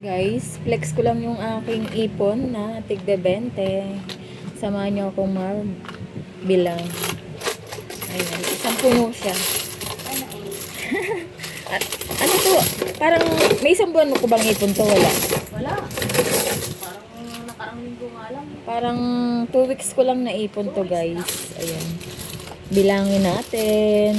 Guys, flex ko lang yung aking ipon na tigda 20. Samahan niyo akong bilang. Ayan, isang puno siya. At ano to? Parang may isang buwan mo ko bang ipon to? Wala. Wala. Parang nakarang linggo nga lang. Parang 2 weeks ko lang naipon to, guys. Ayan. Bilangin natin.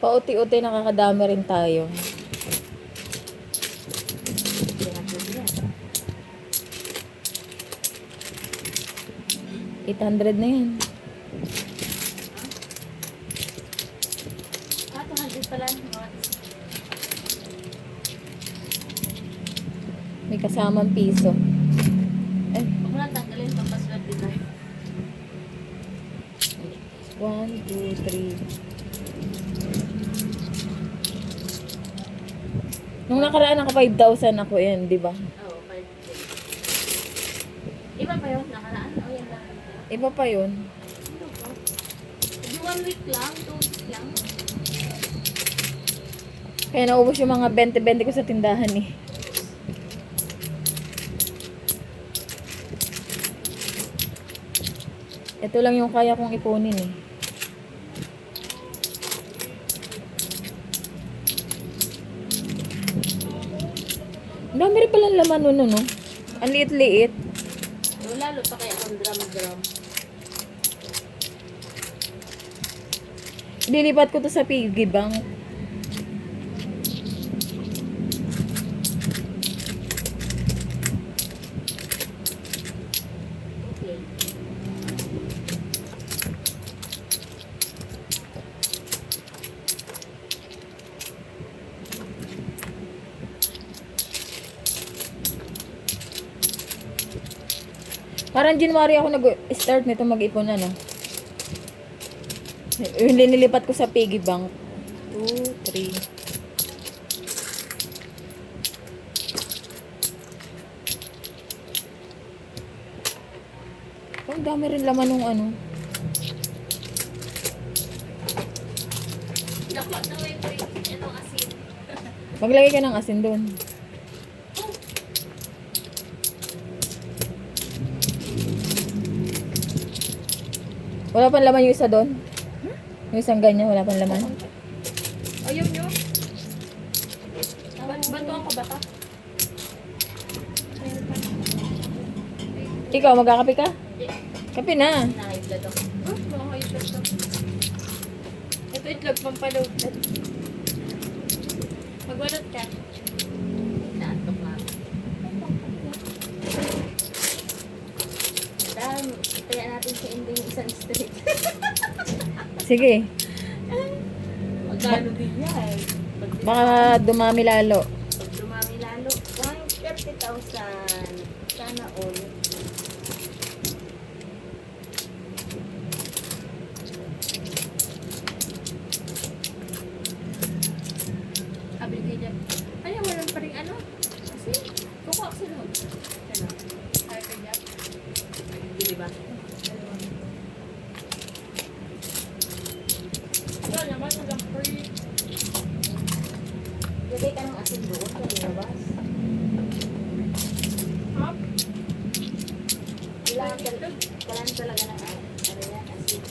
Pauti-uti nakakadami rin tayo. $800 na yan. 200 pala. May kasamang piso. Ay, Huwag mo lang tanggalin, pampaswerte tayo. 1, 2, 3. Nung nakaraan naka 5,000 ako yan, di ba? Oo, 5K. Iba pa yun, nakaraan? O yan lang. Iba pa yun. Ano ba? Hindi 1 week lang, 2 weeks lang. Kaya naubos yung mga 20-20 ko sa tindahan eh. Ito lang yung kaya kong ipunin eh. Ang dami rin palang laman nun, no? Ang liit-liit. Lalo pa kaya kung drum-drum. Dilipat ko to sa piggy bank. Okay. Parang January ako nag-start nito mag-ipon, ano? Yung linilipat ko sa piggy bank. 2, 3. Ang dami rin laman nung ano. Nakuha na mo yung asin. Maglagay ka ng asin doon. Wala pang laman yung isa doon? Yung isang ganyan, wala pang laman? Ayaw nyo? Bantuan ko ba ka? Ikaw, magkakape ka? Kape na. Naka-blood ako. Naka-blood ako. Ito itlog pampalog. Magwalot ka. Naantok na. Dahil, kaya natin sa ending isang straight. Sige. Magkano din yan? Baka dumami lalo. Pag dumami lalo, 130,000. Sana all. Sabi ko dyan, ay, walang pa rin ano? Kasi, kukuha ko sila. Ano? Sabi ko dyan. Hindi ba? Wala naman, walang free. Lagay ka ng asin doon, kalabas. Hop? Kailangan talaga ng ano yan, asin.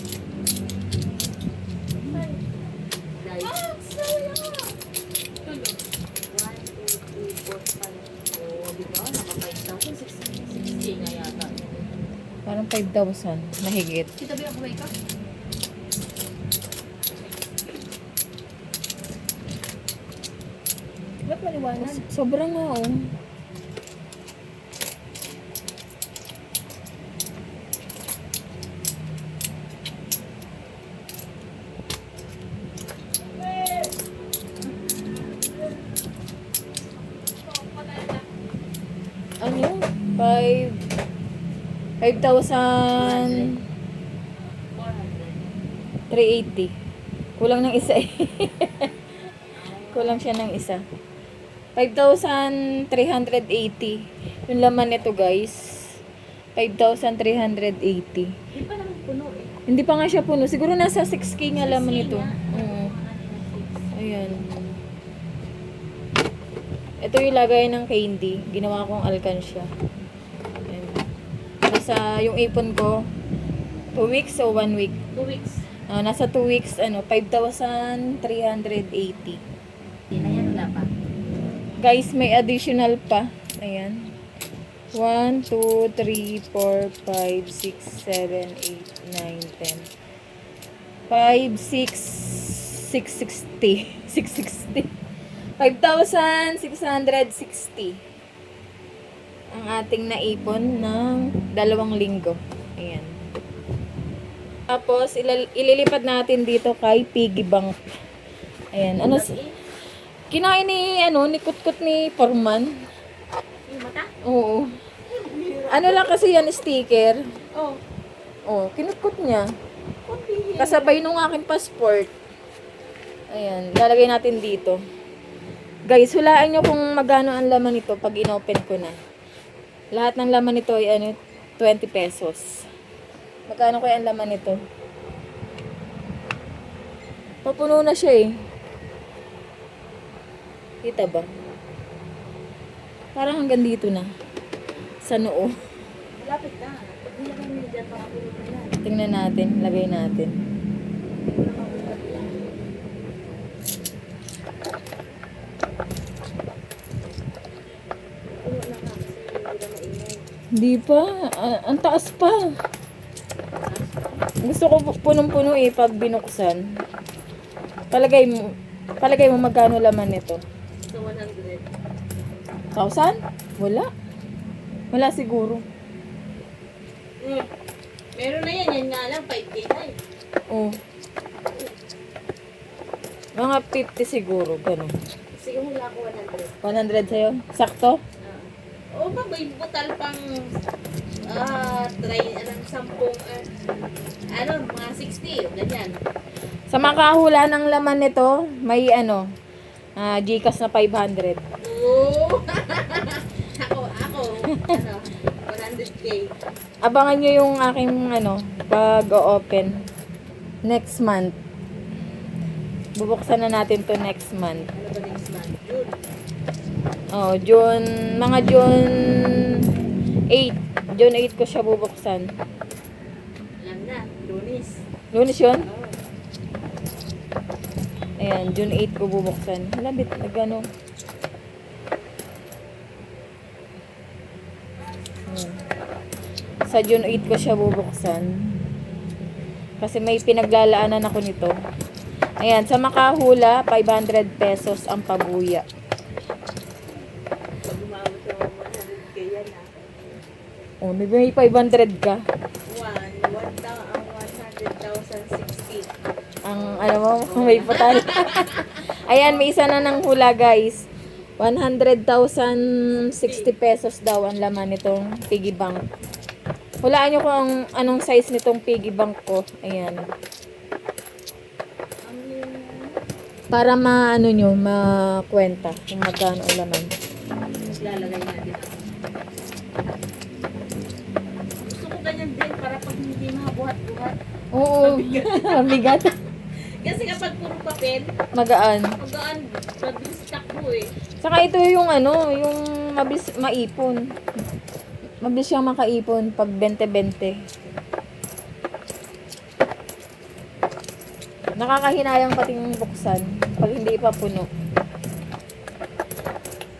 Dahil. Ah, saya! Tulog. 1, 2, 3, 4, 5. Oh, di ba? Naka 5,000, 6K nga yata. Parang 5,000. Mahigit. Kita ba yung kumain ka? Ba't maliwanag? Sobrang nga, oh. ano, 5,380. 400. Kulang ng isa eh. Kulang siya ng isa. 5,380. Yung laman nito guys. 5,380. Di pa naman puno eh. Hindi pa nga siya puno. Siguro nasa 6K nga laman 6K nito. nga. Oo. Ano, Ayan. Ito yung lagay ng candy. Ginawa kong alkansya. Ayan. Nasa yung ipon ko 2 weeks o 1 week. 2 weeks. Nasa 2 weeks, 5,380. Hindi na yan, wala pa. Guys, may additional pa. Ayan. 1, 2, 3, 4, 5, 6, 7, 8, 9, 10. 5, 6, 660. 660. 5,660. Ang ating naipon ng 2 linggo. Ayan. Tapos, ililipat natin dito kay Piggy Bank. Ayan. Ano, kinain ni Kutkut ni Forman. Yung mata? Oo. Ano lang kasi yan, sticker. Oh. Oh, kinutkot niya. Kunti. Kasabay nung aking passport. Ayan, lalagay natin dito. Guys, hulaan nyo kung magkano ang laman nito pag inopen ko na. Lahat ng laman nito ay 20 pesos. Magkano kaya ang laman nito? Papuno na siya eh. Kita ba? Parang hanggang dito na. Sa noo. Lapit na. Pag hindi naman may dyan, baka puno na yan. Tingnan natin, lagay natin. Hindi ko na mabuhat yan. Puno na nga kasi hindi na maingay. Hindi pa. Ang taas pa. Gusto ko punong-puno eh pag binuksan. Palagay mo magkano laman nito? So, 100. 1,000? Wala. Wala siguro. Meron na yan. Yan nga lang. 5K na eh. Oh. Mga 50 siguro, ganun. Sige, hula ko 100 100. sa'yo? Sakto? Oo ba, may butal pang try, sampung, mga 60, ganyan. Sa makahula ng laman nito, may Gcash na 500. Oo! ako, 100K. Abangan nyo yung aking pag-open next month. Bubuksan na natin to next month. Ano ba next month? June. Oh, mga June 8. June 8 ko siya bubuksan. Alam na, Lunes. Lunes yun? Oo. Ayan, June 8 ko bubuksan. Halabit, nagano. Sa June 8 ko siya bubuksan. Kasi may pinaglalaanan ako nito. Ayan, sa makahula, 500 pesos ang pabuya. Pag umabot sa 100K yan Oh, may 500 ka. 100,060. Ang, may patal. Ayan, may isa na ng hula, guys. 100,060 pesos daw ang laman nitong piggy bank. Hulaan nyo kung anong size nitong piggy bank ko. Ayan. Para makwenta kung magkano ang laman. Lalagay natin ako. Gusto ko ganyan din para pag hindi mabuhat-buhat. Oo, mabigat. Kasi kapag puro papel, Magaan. magaan, mabilis takbo eh. Saka ito yung yung mabilis maipon. Mabilis siyang makaipon pag 20-20. Nakakahinayang pating buksan pag hindi pa puno.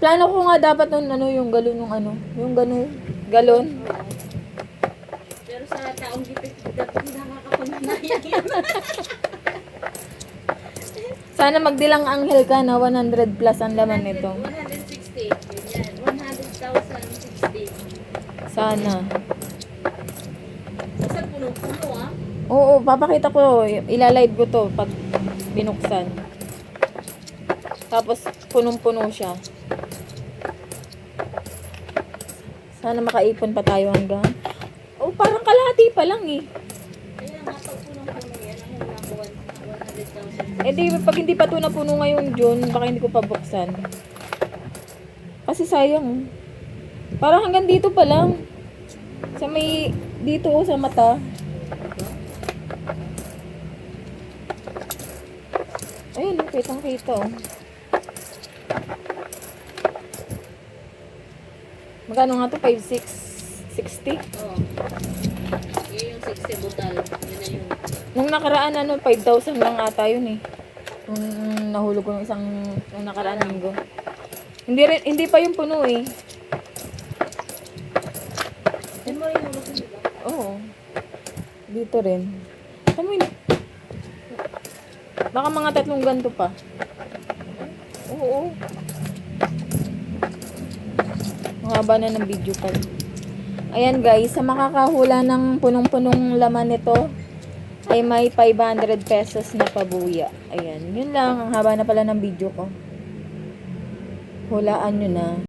Plano ko nga dapat yung galon yung galon. Pero sa taong gipit, dapat nakakapananayan yun. Sana magdilang anghel ka na 100 plus ang laman nito. 160. Ganyan. 100,060. Sana. Basta puno-puno ah. Oo, papakita ko. Ilalive ko to pag binuksan. Tapos, punong-puno siya. Sana makaipon pa tayo hanggang. Oh, parang kalahati pa lang eh. Kaya nga pag punong-puno yan, ang hula ko 100,000. Eh di, pag hindi pa ito napuno ngayon June, baka hindi ko pa buksan. Kasi sayang. Oh. Parang hanggang dito pa lang. Sa may, dito oh, sa mata. Ayun, oh, kitang-kita oh. Magkano nga to? 5,660? Oo. Yun yung 60 butal. Yun na yun. Nung nakaraan, 5,000 lang ata yun eh. Nung nahulog ko ng nung nakaraan linggo. Hindi pa yung puno eh. Yan mo rin hulog yun, diba? Oo. Dito rin. Tama yun. Baka mga 3 ganto pa. Oo. Ang haba na ng video pa. Ayan guys, sa makakahula ng punong-punong laman nito, ay may 500 pesos na pabuya. Ayan, yun lang. Ang haba na pala ng video ko. Hulaan nyo na.